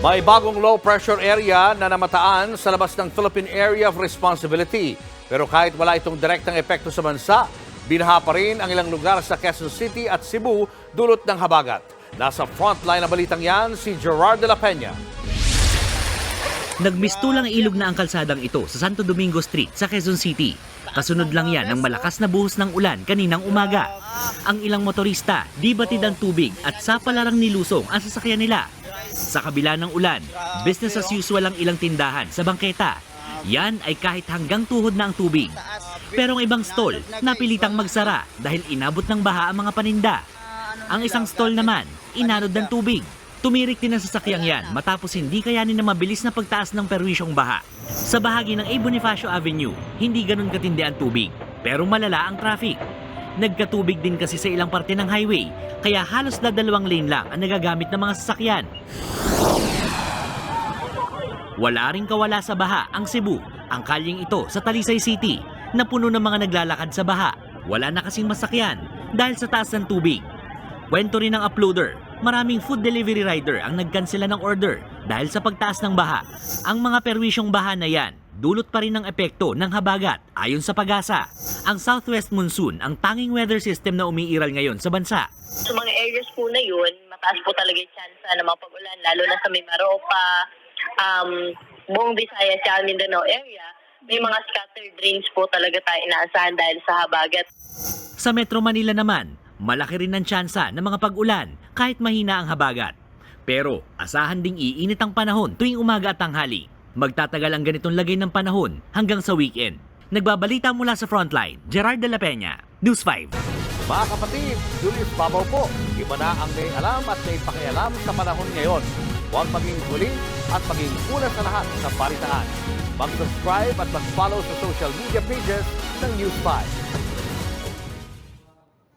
May bagong low pressure area na namataan sa labas ng Philippine Area of Responsibility. Pero kahit wala itong direktang epekto sa bansa, binaha pa rin ang ilang lugar sa Quezon City at Cebu dulot ng habagat. Nasa frontline na balitang yan si Gerard de la Peña. Nagmistulang ilog na ang kalsadang ito sa Santo Domingo Street sa Quezon City. Kasunod lang yan ng malakas na buhos ng ulan kaninang umaga. Ang ilang motorista, di batid ang tubig at sapalarang nilusong ang sasakyan nila. Sa kabila ng ulan, business as usual ang ilang tindahan sa bangketa. Yan ay kahit hanggang tuhod na ang tubig. Pero ang ibang stall, napilitang magsara dahil inabot ng baha ang mga paninda. Ang isang stall naman, inanod ng tubig. Tumirik din ang sasakyang yan matapos hindi kayanin na mabilis na pagtaas ng perwisyong baha. Sa bahagi ng A. Bonifacio Avenue, hindi ganun katindi ang tubig, pero malala ang traffic. Nagkatubig din kasi sa ilang parte ng highway, kaya halos dalawang lane lang ang nagagamit ng mga sasakyan. Wala ring kawala sa baha ang Cebu, ang kalyeng ito sa Talisay City, na puno ng mga naglalakad sa baha. Wala na kasing masakyan dahil sa taas ng tubig. Kwento rin ng uploader, maraming food delivery rider ang nagkansela ng order dahil sa pagtaas ng baha. Ang mga perwisyong baha na yan, dulot pa rin ng epekto ng habagat ayon sa Pag-asa. Ang Southwest Monsoon ang tanging weather system na umiiral ngayon sa bansa. Sa mga areas po na yun, mataas po talaga yung chance na mapag-ulan, lalo na sa may Maropa, buong Visayas, sa Mindanao area. May mga scattered rains po talaga tayo inaasahan dahil sa habagat. Sa Metro Manila naman, malaki rin ang tsansa ng mga pag-ulan kahit mahina ang habagat. Pero asahan ding iinit ang panahon tuwing umaga at tanghali. Magtatagal ang ganitong lagay ng panahon hanggang sa weekend. Nagbabalita mula sa Frontline, Gerard de la Peña, News 5. Mga kapatid, Julius Babaw po. Iba na ang may alam at may pakialam sa panahon ngayon. Huwag maging huli at maging una sa lahat sa balitaan. Mag-subscribe at mag-follow sa social media pages ng News 5.